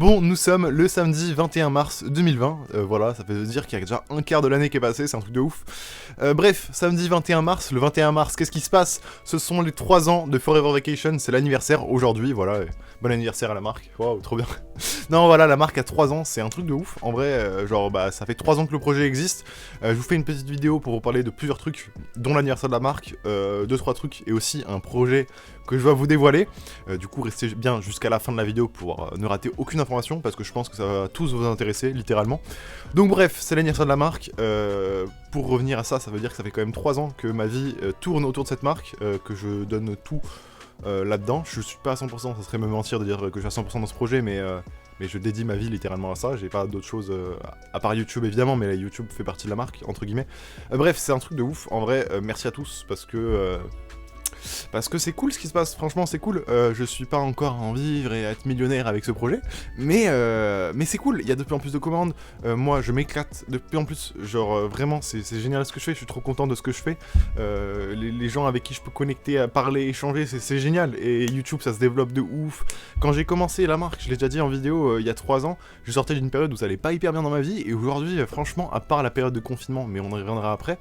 Bon, nous sommes le samedi 21 mars 2020, voilà, ça veut dire qu'il y a déjà un quart de l'année qui est passé, c'est un truc de ouf. Bref, samedi 21 mars, le 21 mars, qu'est-ce qui se passe? Ce sont les 3 ans de Forever Vacation, c'est l'anniversaire aujourd'hui, voilà, bon anniversaire à la marque, waouh, trop bien. Non, voilà, la marque a 3 ans, c'est un truc de ouf, en vrai, genre, bah, ça fait 3 ans que le projet existe, je vous fais une petite vidéo pour vous parler de plusieurs trucs, dont l'anniversaire de la marque, 2-3 trucs, et aussi un projet que je vais vous dévoiler. Du coup, restez bien jusqu'à la fin de la vidéo pour ne rater aucune information, parce que je pense que ça va tous vous intéresser, littéralement. Donc bref, c'est l'anniversaire de la marque. Pour revenir à ça, ça veut dire que ça fait quand même 3 ans que ma vie tourne autour de cette marque, que je donne tout là-dedans. Je suis pas à 100%, ça serait me mentir de dire que je suis à 100% dans ce projet, mais je dédie ma vie littéralement à ça. J'ai pas d'autres choses à part YouTube évidemment, mais YouTube fait partie de la marque, entre guillemets. Bref, c'est un truc de ouf. En vrai, merci à tous, parce que c'est cool ce qui se passe, franchement c'est cool. Je suis pas encore à en vivre et à être millionnaire avec ce projet, mais c'est cool, il y a de plus en plus de commandes, moi je m'éclate de plus en plus, genre vraiment c'est génial ce que je fais, je suis trop content de ce que je fais, les gens avec qui je peux connecter, à parler, échanger, c'est génial, et YouTube ça se développe de ouf. Quand j'ai commencé la marque, je l'ai déjà dit en vidéo, il y a 3 ans, je sortais d'une période où ça allait pas hyper bien dans ma vie, et aujourd'hui franchement, à part la période de confinement, mais on y reviendra après,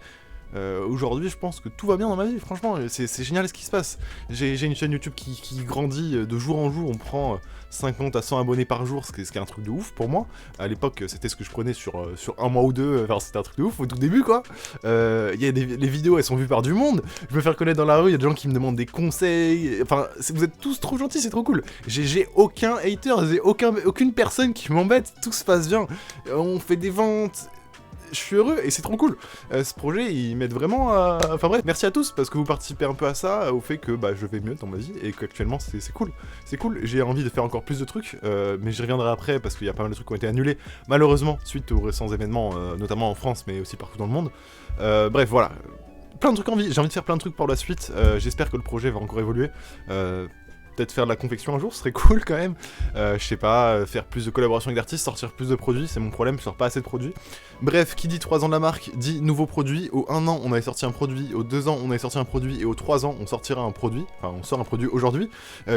aujourd'hui je pense que tout va bien dans ma vie, franchement, c'est génial ce qui se passe. J'ai une chaîne YouTube qui grandit de jour en jour, on prend 50 à 100 abonnés par jour, ce qui est un truc de ouf pour moi. À l'époque c'était ce que je prenais sur un mois ou deux, enfin, c'était un truc de ouf au tout début quoi. Les vidéos elles sont vues par du monde, je me fais reconnaître dans la rue, il y a des gens qui me demandent des conseils, enfin vous êtes tous trop gentils, c'est trop cool. J'ai aucun hater, j'ai aucune personne qui m'embête, tout se passe bien, on fait des ventes. Je suis heureux et c'est trop cool. Ce projet il m'aide vraiment à... Enfin bref, merci à tous parce que vous participez un peu à ça, au fait que bah, je vais mieux dans ma vie et qu'actuellement c'est cool. C'est cool, j'ai envie de faire encore plus de trucs, mais j'y reviendrai après parce qu'il y a pas mal de trucs qui ont été annulés, malheureusement, suite aux récents événements, notamment en France mais aussi partout dans le monde. Bref, voilà. Plein de trucs j'ai envie de faire plein de trucs pour la suite, j'espère que le projet va encore évoluer. Peut-être faire de la confection un jour, ce serait cool quand même. Je sais pas, faire plus de collaborations avec d'artistes, sortir plus de produits, c'est mon problème, je sors pas assez de produits. Bref, qui dit 3 ans de la marque, dit nouveaux produits. Au 1 an, on avait sorti un produit, au 2 ans, on avait sorti un produit, et au 3 ans, on sortira un produit, enfin on sort un produit aujourd'hui,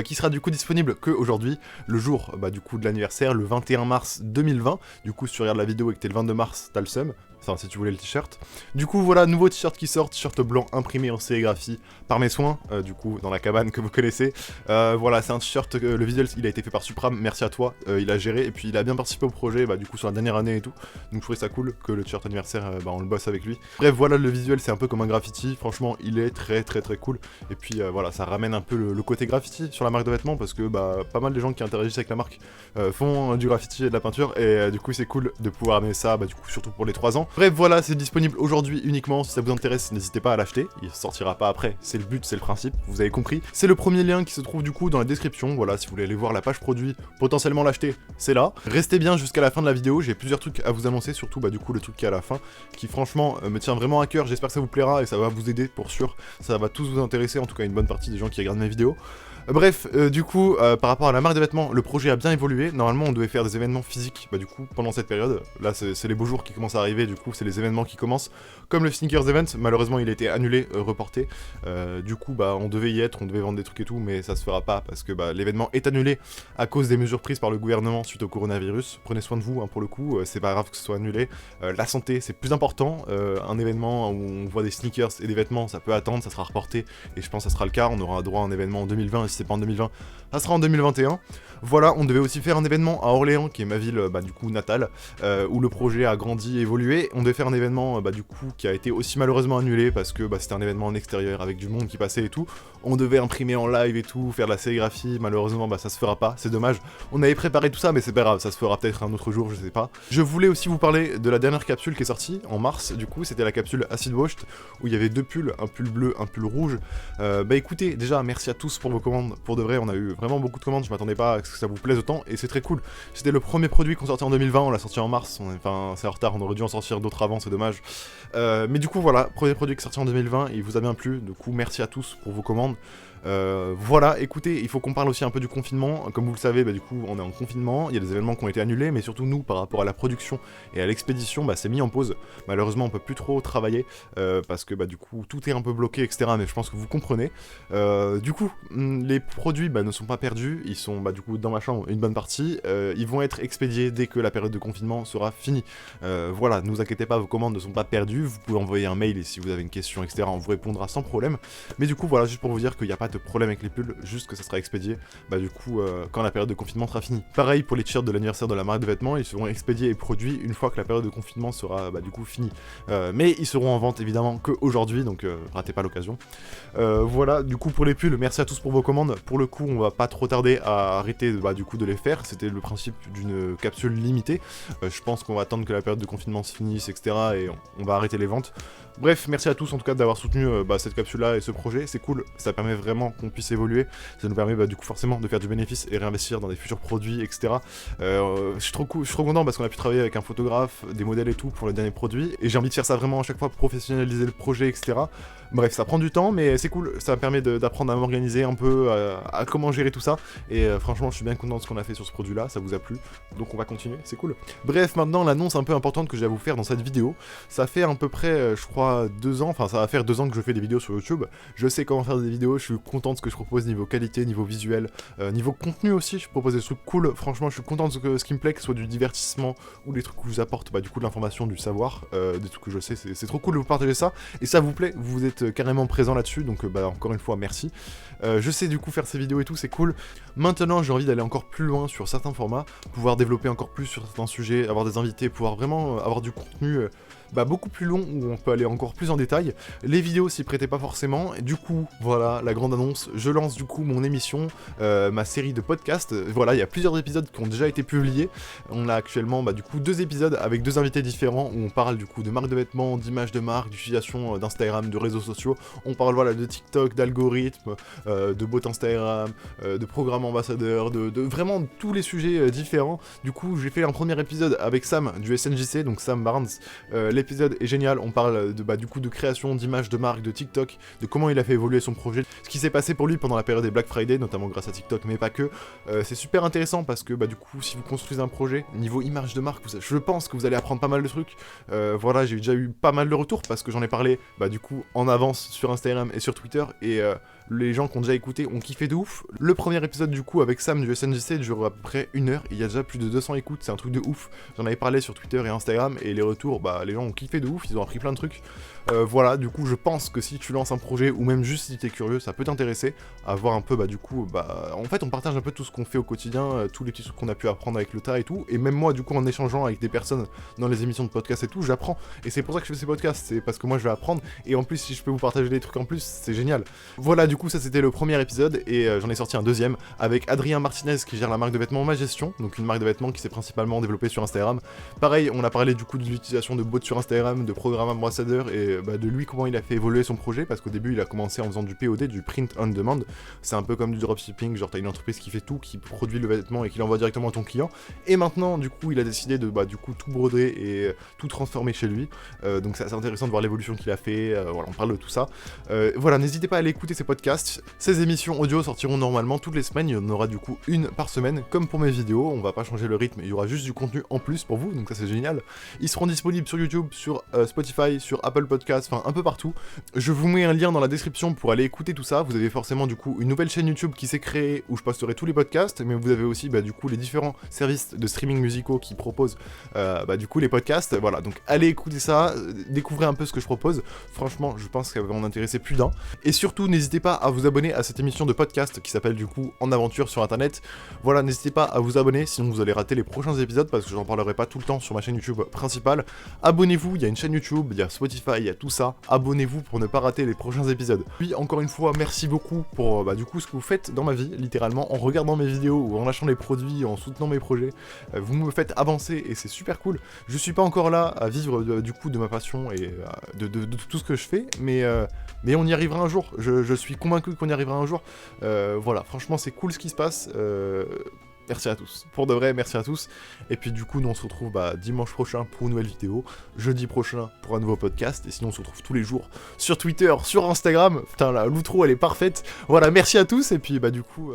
qui sera du coup disponible que aujourd'hui, le jour bah, du coup de l'anniversaire, le 21 mars 2020. Du coup, si tu regardes la vidéo et que t'es le 22 mars, t'as le seum. Enfin, si tu voulais le t-shirt. Du coup, voilà, nouveau t-shirt qui sort, t-shirt blanc imprimé en sérigraphie par mes soins, du coup, dans la cabane que vous connaissez. Voilà, c'est un t-shirt, le visuel, il a été fait par Supram, merci à toi, il a géré, et puis il a bien participé au projet, bah, du coup, sur la dernière année et tout. Donc, je trouvais ça cool que le t-shirt anniversaire, bah, on le bosse avec lui. Bref, voilà, le visuel, c'est un peu comme un graffiti, franchement, il est très cool. Et puis, voilà, ça ramène un peu le côté graffiti sur la marque de vêtements, parce que, bah, pas mal de gens qui interagissent avec la marque font du graffiti et de la peinture, et du coup, c'est cool de pouvoir amener ça, bah, du coup, surtout pour les 3 ans. Bref, voilà, c'est disponible aujourd'hui uniquement, si ça vous intéresse, n'hésitez pas à l'acheter, il sortira pas après, c'est le but, c'est le principe, vous avez compris. C'est le premier lien qui se trouve du coup dans la description, voilà, si vous voulez aller voir la page produit, potentiellement l'acheter, c'est là. Restez bien jusqu'à la fin de la vidéo, j'ai plusieurs trucs à vous annoncer, surtout bah du coup le truc qui est à la fin, qui franchement me tient vraiment à cœur, j'espère que ça vous plaira et ça va vous aider pour sûr, ça va tous vous intéresser, en tout cas une bonne partie des gens qui regardent mes vidéos. Bref, du coup, par rapport à la marque de vêtements, le projet a bien évolué. Normalement, on devait faire des événements physiques, bah du coup, pendant cette période. Là, c'est les beaux jours qui commencent à arriver, du coup, c'est les événements qui commencent. Comme le Sneakers Event, malheureusement, il a été annulé, reporté. Du coup, bah, on devait y être, on devait vendre des trucs et tout, mais ça se fera pas parce que bah, l'événement est annulé à cause des mesures prises par le gouvernement suite au coronavirus. Prenez soin de vous, hein, pour le coup, c'est pas grave que ce soit annulé. La santé, c'est plus important. Un événement où on voit des sneakers et des vêtements, ça peut attendre, ça sera reporté, et je pense que ça sera le cas. On aura droit à un événement en 2020, et si c'est pas en 2020, ça sera en 2021. Voilà, on devait aussi faire un événement à Orléans, qui est ma ville, bah, du coup, natale, où le projet a grandi et évolué. On devait faire un événement, bah, du coup, qui a été aussi malheureusement annulé, parce que bah, c'était un événement en extérieur, avec du monde qui passait et tout. On devait imprimer en live et tout, faire de la sérigraphie, malheureusement, bah, ça se fera pas, c'est dommage. On avait préparé tout ça, mais c'est pas grave, ça se fera peut-être un autre jour, je sais pas. Je voulais aussi vous parler de la dernière capsule qui est sortie, en mars, du coup, c'était la capsule Acid Washed, où il y avait 2 pulls, un pull bleu, un pull rouge. Bah écoutez, déjà, merci à tous pour vos commandes, pour de vrai, on a eu vraiment beaucoup de commandes, je m'attendais pas à ce que ça vous plaise autant, et c'est très cool. C'était le premier produit qu'on sortait en 2020, on l'a sorti en mars, enfin c'est en retard, on aurait dû en sortir d'autres avant, c'est dommage. Mais du coup voilà, premier produit qui est sorti en 2020, il vous a bien plu, du coup merci à tous pour vos commandes. Voilà, écoutez, il faut qu'on parle aussi un peu du confinement. Comme vous le savez, du coup, on est en confinement, il y a des événements qui ont été annulés, mais surtout nous, par rapport à la production et à l'expédition, c'est mis en pause. Malheureusement, on peut plus trop travailler, parce que du coup, tout est un peu bloqué, etc. Mais je pense que vous comprenez. Du coup, les produits ne sont pas perdus, ils sont du coup dans ma chambre une bonne partie. Ils vont être expédiés dès que la période de confinement sera finie. Voilà, ne vous inquiétez pas, vos commandes ne sont pas perdues, vous pouvez envoyer un mail et si vous avez une question, etc., on vous répondra sans problème. Mais du coup, voilà, juste pour vous dire qu'il n'y a pas de problème avec les pulls, juste que ça sera expédié, du coup, quand la période de confinement sera finie. Pareil pour les t-shirts de l'anniversaire de la marque de vêtements, ils seront expédiés et produits une fois que la période de confinement sera du coup finie. Mais ils seront en vente évidemment qu'aujourd'hui, donc ratez pas l'occasion. Voilà, du coup pour les pulls, merci à tous pour vos commandes. Pour le coup, on va pas trop tarder à arrêter du coup de les faire, c'était le principe d'une capsule limitée. Je pense qu'on va attendre que la période de confinement se finisse, etc. et on va arrêter les ventes. Bref, merci à tous en tout cas d'avoir soutenu cette capsule-là et ce projet, c'est cool, ça permet vraiment qu'on puisse évoluer, ça nous permet du coup forcément de faire du bénéfice et réinvestir dans des futurs produits, etc. Je suis trop content parce qu'on a pu travailler avec un photographe, des modèles et tout pour le dernier produit, et j'ai envie de faire ça vraiment à chaque fois, professionnaliser le projet, etc. Bref, ça prend du temps, mais c'est cool, ça me permet d'apprendre à m'organiser un peu, à comment gérer tout ça, et franchement je suis bien content de ce qu'on a fait sur ce produit-là, ça vous a plu, donc on va continuer, c'est cool. Bref, maintenant l'annonce un peu importante que j'ai à vous faire dans cette vidéo, ça fait à peu près, je crois, 2 ans, enfin ça va faire 2 ans que je fais des vidéos sur YouTube, je sais comment faire des vidéos, je suis content de ce que je propose niveau qualité, niveau visuel, niveau contenu aussi, je propose des trucs cool, franchement je suis content de ce qui me plaît, que ce soit du divertissement ou des trucs que je vous apporte du coup de l'information, du savoir, des trucs que je sais, c'est trop cool de vous partager ça, et ça vous plaît, vous êtes carrément présent là-dessus, donc encore une fois merci. Je sais du coup faire ces vidéos et tout, c'est cool. Maintenant j'ai envie d'aller encore plus loin sur certains formats, pouvoir développer encore plus sur certains sujets, avoir des invités, pouvoir vraiment avoir du contenu beaucoup plus long où on peut aller encore plus en détail. Les vidéos s'y prêtaient pas forcément, et du coup, voilà, la grande annonce, je lance du coup mon émission, ma série de podcasts. Voilà, il y a plusieurs épisodes qui ont déjà été publiés. On a actuellement du coup 2 épisodes avec 2 invités différents où on parle du coup de marques de vêtements, d'images de marques, d'utilisation d'Instagram, de réseaux sociaux. On parle voilà de TikTok, d'algorithmes, de bots Instagram, de programmes ambassadeurs, de vraiment tous les sujets différents. Du coup, j'ai fait un premier épisode avec Sam du SNJC, donc Sam Barnes. L'épisode est génial, on parle du coup de création d'images de marques, de TikTok, de comment il a fait évoluer son projet, ce qui s'est passé pour lui pendant la période des Black Friday, notamment grâce à TikTok, mais pas que. C'est super intéressant parce que du coup, si vous construisez un projet, niveau image de marque, je pense que vous allez apprendre pas mal de trucs. Voilà, j'ai déjà eu pas mal de retours parce que j'en ai parlé du coup en avance sur Instagram et sur Twitter, et les gens qui ont déjà écouté ont kiffé de ouf. Le premier épisode du coup avec Sam du SNJC dure à peu près 1 heure, il y a déjà plus de 200 écoutes, c'est un truc de ouf. J'en avais parlé sur Twitter et Instagram, et les retours, les gens ont kiffé de ouf, ils ont appris plein de trucs. Voilà, du coup je pense que si tu lances un projet, ou même juste si t'es curieux, ça peut t'intéresser, à voir un peu du coup, en fait on partage un peu tout ce qu'on fait au quotidien, tous les petits trucs qu'on a pu apprendre avec le tas et tout, et même moi du coup en échangeant avec des personnes dans les émissions de podcast et tout, j'apprends, et c'est pour ça que je fais ces podcasts, c'est parce que moi je vais apprendre, et en plus si je peux vous partager des trucs en plus, c'est génial. Voilà, du coup ça c'était le premier épisode, et j'en ai sorti un deuxième, avec Adrien Martinez qui gère la marque de vêtements Ma Gestion, donc une marque de vêtements qui s'est principalement développée sur Instagram. Pareil, on a parlé du coup de l'utilisation de bots sur Instagram, de programmes ambassadeurs, et de lui comment il a fait évoluer son projet, parce qu'au début il a commencé en faisant du POD, du print on demand, c'est un peu comme du dropshipping, genre t'as une entreprise qui fait tout, qui produit le vêtement et qui l'envoie directement à ton client, et maintenant du coup il a décidé de du coup tout broder et tout transformer chez lui, donc c'est assez intéressant de voir l'évolution qu'il a fait, voilà, on parle de tout ça. Voilà, n'hésitez pas à aller écouter ces podcasts, ces émissions audio sortiront normalement toutes les semaines, il y en aura du coup une par semaine, comme pour mes vidéos, on va pas changer le rythme, il y aura juste du contenu en plus pour vous, donc ça c'est génial. Ils seront disponibles sur YouTube, sur Spotify, sur Apple Podcasts, enfin un peu partout. Je vous mets un lien dans la description pour aller écouter tout ça. Vous avez forcément du coup une nouvelle chaîne YouTube qui s'est créée où je posterai tous les podcasts, mais vous avez aussi du coup les différents services de streaming musicaux qui proposent du coup les podcasts. Voilà, donc allez écouter ça, découvrez un peu ce que je propose. Franchement, je pense qu'elle va en intéresser plus d'un. Et surtout, n'hésitez pas à vous abonner à cette émission de podcast qui s'appelle du coup En Aventure sur Internet. Voilà, n'hésitez pas à vous abonner, sinon vous allez rater les prochains épisodes parce que j'en parlerai pas tout le temps sur ma chaîne YouTube principale. Abonnez-vous, il y a une chaîne YouTube, il y a Spotify, il y a tout ça. Abonnez-vous pour ne pas rater les prochains épisodes. Puis encore une fois, merci beaucoup pour du coup ce que vous faites dans ma vie, littéralement, en regardant mes vidéos ou en achetant les produits, en soutenant mes projets. Vous me faites avancer et c'est super cool. Je suis pas encore là à vivre du coup de ma passion et de tout ce que je fais, mais on y arrivera un jour. Je suis convaincu qu'on y arrivera un jour. Voilà, franchement c'est cool ce qui se passe. Merci à tous. Pour de vrai, merci à tous. Et puis du coup, nous on se retrouve dimanche prochain pour une nouvelle vidéo, jeudi prochain pour un nouveau podcast, et sinon on se retrouve tous les jours sur Twitter, sur Instagram. Putain, la l'outro elle est parfaite. Voilà, merci à tous, et puis du coup...